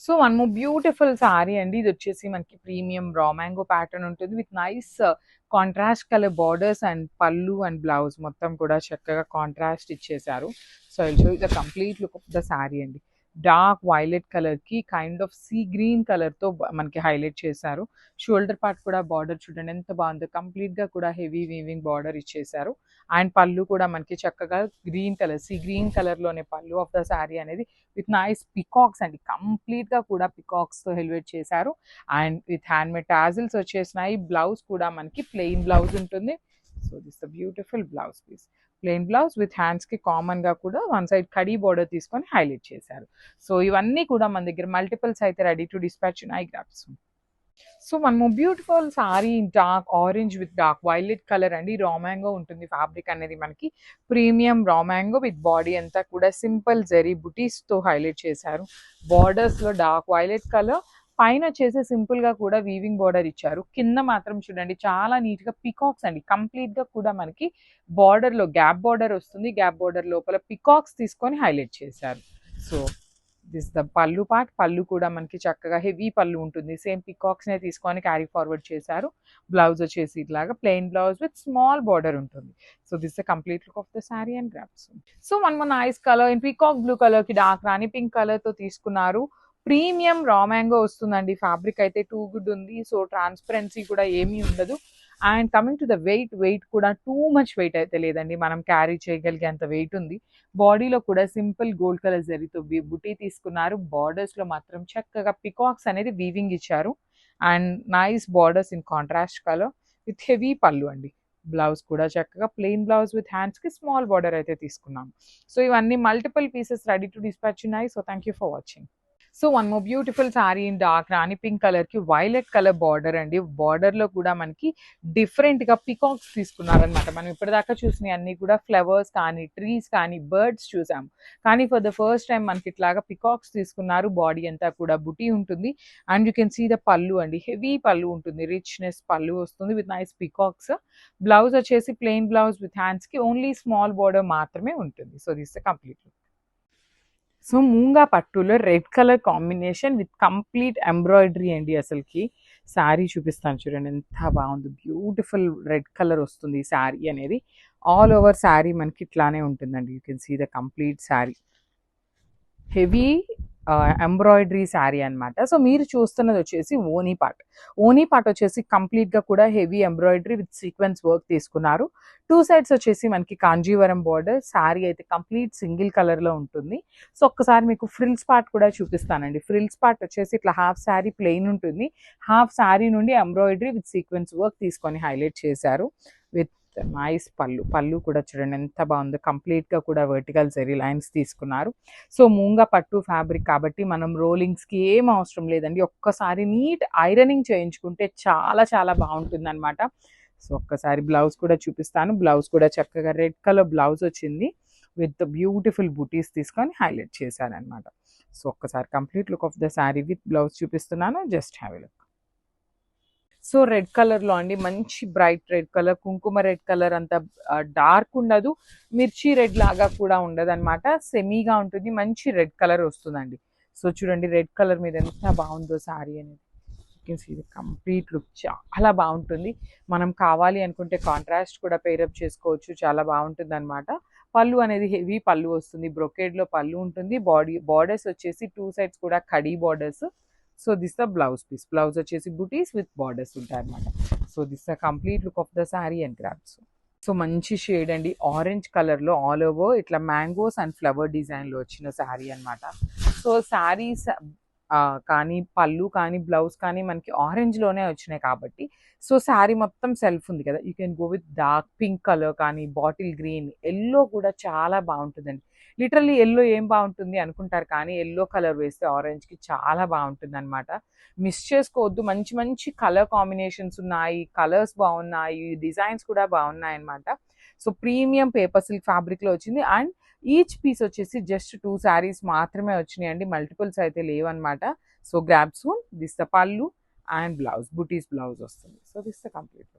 So one more beautiful sorry అండి. ఇది వచ్చేసి మనకి ప్రీమియం రా మ్యాంగో ప్యాటర్న్ ఉంటుంది with nice contrast colour borders and పళ్ళు అండ్ బ్లౌజ్ మొత్తం కూడా చక్కగా కాంట్రాస్ట్ ఇచ్చేసారు. So I will show you the complete look of the sorry అండి. డార్క్ వైలెట్ కలర్ కి kind of see green colour తో మనకి హైలైట్ చేశారు. షోల్డర్ పార్ట్ కూడా బార్డర్ చూడండి ఎంత బాగుందో, కంప్లీట్ గా కూడా హెవీ వీవింగ్ బార్డర్ ఇచ్చేసారు. అండ్ పళ్ళు కూడా మనకి చక్కగా green colour, sea green colour లోనే పళ్ళు ఆఫ్ ద సారీ అనేది విత్ నైస్ పికాక్స్ అండి. కంప్లీట్ గా కూడా పికాక్స్ తో హెల్వేట్ చేశారు. And with hand made tassels వచ్చేసినాయి. బ్లౌజ్ కూడా మనకి ప్లెయిన్ బ్లౌజ్ ఉంటుంది. So this the beautiful blouse piece, plain blouse with hands కి కామన్ గా కూడా వన్ సైడ్ కడీ బోర్డర్ తీసుకొని హైలైట్ చేశారు. సో ఇవన్నీ కూడా మన దగ్గర మల్టిపుల్స్ అయితే రెడీ టు డిస్పాచ్ ఉన్నాయి. గ్రాప్స్. So one more beautiful sari in dark orange with dark violet colour అండి. రా మ్యాంగో ఉంటుంది ఫ్యాబ్రిక్ అనేది మనకి. Premium raw mango with body అంతా కూడా సింపుల్ జెరీ బుటీస్ తో హైలైట్ చేశారు. బార్డర్స్ లో డార్క్ వైలెట్ కలర్, పైన వచ్చేసి సింపుల్ గా కూడా వీవింగ్ బార్డర్ ఇచ్చారు. కింద మాత్రం చూడండి చాలా నీట్ గా పికాక్స్ అండి. కంప్లీట్ గా కూడా మనకి బార్డర్ లో గ్యాప్ బార్డర్ వస్తుంది. గ్యాప్ బార్డర్ లోపల పికాక్స్ తీసుకొని హైలైట్ చేశారు. సో దిస్ ద పళ్ళు పార్ట్. పళ్ళు కూడా మనకి చక్కగా హెవీ పళ్ళు ఉంటుంది. సేమ్ పికాక్స్ నే తీసుకొని క్యారీ ఫార్వర్డ్ చేశారు. బ్లౌజ్ వచ్చేసి ఇట్లాగా plain blouse with small border ఉంటుంది. So this the complete look of the sari and grasp. So one more nice colour in peacock blue colour కి డార్క్ రాణి పింక్ కలర్ తో తీసుకున్నారు. Premium raw mango వస్తుందండి. Fabric అయితే too good ఉంది. So transparency కూడా ఏమీ ఉండదు. And coming to the weight కూడా టూ మచ్ వెయిట్ అయితే లేదండి. మనం క్యారీ చేయగలిగే అంత వెయిట్ ఉంది. బాడీలో కూడా సింపుల్ గోల్డ్ కలర్ జరీతో బుటీ తీసుకున్నారు. బార్డర్స్ లో మాత్రం చక్కగా పికాక్స్ అనేది వీవింగ్ ఇచ్చారు. And nice borders in contrast colour with heavy pallu అండి. బ్లౌజ్ కూడా చక్కగా ప్లెయిన్ బ్లౌజ్ విత్ హ్యాండ్స్ కి స్మాల్ బార్డర్ అయితే తీసుకున్నాం. సో ఇవన్నీ multiple pieces ready to dispatch ఉన్నాయి. So thank you for watching. So one more beautiful sari in dark rani pink colour కి violet colour border అండి. బార్డర్ లో కూడా మనకి డిఫరెంట్ గా పికాక్స్ తీసుకున్నారనమాట. మనం ఇప్పటిదాకా చూసిన అన్ని కూడా ఫ్లవర్స్ కానీ ట్రీస్ కానీ బర్డ్స్ చూసాము. కానీ ఫర్ ద ఫస్ట్ టైం మనకి ఇట్లాగా పికాక్స్ తీసుకున్నారు. బాడీ అంతా కూడా బుటీ ఉంటుంది. And you can see the పళ్ళు అండి. హెవీ పళ్ళు ఉంటుంది. రిచ్నెస్ పళ్ళు వస్తుంది విత్ నైస్ పికాక్స్. బ్లౌజ్ వచ్చేసి ప్లెయిన్ బ్లౌజ్ విత్ హ్యాండ్స్ కి ఓన్లీ స్మాల్ బార్డర్ మాత్రమే ఉంటుంది. So this complete. So moonga పట్టులో red colour combination with complete embroidery అండి. అసలుకి శారీ చూపిస్తాను చూడండి ఎంత బాగుంది. బ్యూటిఫుల్ రెడ్ కలర్ వస్తుంది ఈ శారీ అనేది. ఆల్ ఓవర్ శారీ మనకి ఇట్లానే ఉంటుందండి. You can see the complete sari heavy embroidery sari అనమాట. సో మీరు చూస్తున్నది వచ్చేసి ఓనీ పార్ట్. ఓనీ పార్ట్ వచ్చేసి కంప్లీట్ గా కూడా heavy embroidery with sequence work తీసుకున్నారు. టూ సైడ్స్ వచ్చేసి మనకి కాంజీవరం బార్డర్. శారీ అయితే కంప్లీట్ సింగిల్ కలర్ లో ఉంటుంది. సో ఒక్కసారి మీకు ఫ్రిల్స్ పార్ట్ కూడా చూపిస్తానండి. ఫ్రిల్స్ పార్ట్ వచ్చేసి ఇట్లా హాఫ్ శారీ ప్లెయిన్ ఉంటుంది. హాఫ్ శారీ నుండి ఎంబ్రాయిడరీ విత్ సీక్వెన్స్ వర్క్ తీసుకొని హైలైట్ చేశారు. విత్ నైస్ పళ్ళు కూడా చూడండి ఎంత బాగుందో. కంప్లీట్ గా కూడా వర్టికల్ జరీ లైన్స్ తీసుకున్నారు. సో మూంగా పట్టు ఫ్యాబ్రిక్ కాబట్టి మనం రోలింగ్స్ కి ఏం అవసరం లేదండి. ఒక్కసారి నీట్ ఐరనింగ్ చేయించుకుంటే చాలా చాలా బాగుంటుంది అనమాట. సో ఒక్కసారి బ్లౌజ్ కూడా చూపిస్తాను. బ్లౌజ్ కూడా చక్కగా రెడ్ కలర్ బ్లౌజ్ వచ్చింది విత్ బ్యూటిఫుల్ బుటీస్ తీసుకొని హైలైట్ చేశాను అనమాట. సో ఒక్కసారి complete look of the sari with blouse చూపిస్తున్నాను. Just have a look. So red colour లో అండి, మంచి బ్రైట్ రెడ్ కలర్, కుంకుమ రెడ్ కలర్, అంత డార్క్ ఉండదు, మిర్చి రెడ్ లాగా కూడా ఉండదు అనమాట. సెమీగా ఉంటుంది. మంచి రెడ్ కలర్ వస్తుందండి. సో చూడండి రెడ్ కలర్ మీద ఎంత బాగుందో శారీ అనేది. ఇది కంప్లీట్ లుక్ చాలా బాగుంటుంది. మనం కావాలి అనుకుంటే కాంట్రాస్ట్ కూడా పేరప్ చేసుకోవచ్చు. చాలా బాగుంటుంది అనమాట. పళ్ళు అనేది హెవీ పళ్ళు వస్తుంది. బ్రొకేడ్ లో పళ్ళు ఉంటుంది. బార్డర్స్ వచ్చేసి టూ సైడ్స్ కూడా కడీ borders. So this the blouse piece. Blouse వచ్చేసి బుటీస్ విత్ బార్డర్స్ ఉంటాయి అనమాట. So this the complete look of the sari and grasp. So మంచి షేడ్ అండి. ఆరెంజ్ కలర్ లో ఆల్ ఓవర్ ఇట్లా మ్యాంగోస్ అండ్ ఫ్లవర్ డిజైన్ లో వచ్చిన శారీ అనమాట. సో శారీస్ కానీ పళ్ళు కానీ బ్లౌజ్ కానీ మనకి ఆరెంజ్ లోనే వచ్చినాయి కాబట్టి సో శారీ మొత్తం సెల్ఫ్ ఉంది కదా, you can go with dark pink colour కానీ బాటిల్ గ్రీన్, ఎల్లో కూడా చాలా బాగుంటుందండి. లిటరల్లీ ఎల్లో ఏం బాగుంటుంది అనుకుంటారు కానీ ఎల్లో కలర్ వేస్తే ఆరెంజ్ కి చాలా బాగుంటుంది అనమాట. మిస్ చేసుకోవద్దు. మంచి మంచి కలర్ కాంబినేషన్స్ ఉన్నాయి, కలర్స్ బాగున్నాయి, డిజైన్స్ కూడా బాగున్నాయి అనమాట. So premium paper silk fabric లో వచ్చింది. అండ్ ఈచ్ పీస్ వచ్చేసి జస్ట్ 2 శారీస్ మాత్రమే వచ్చినాయండి. మల్టిపుల్స్ అయితే లేవన్నమాట. So grab soon. This the pallu and blouse, బుటీస్ బ్లౌజ్ వస్తుంది. So this the complete.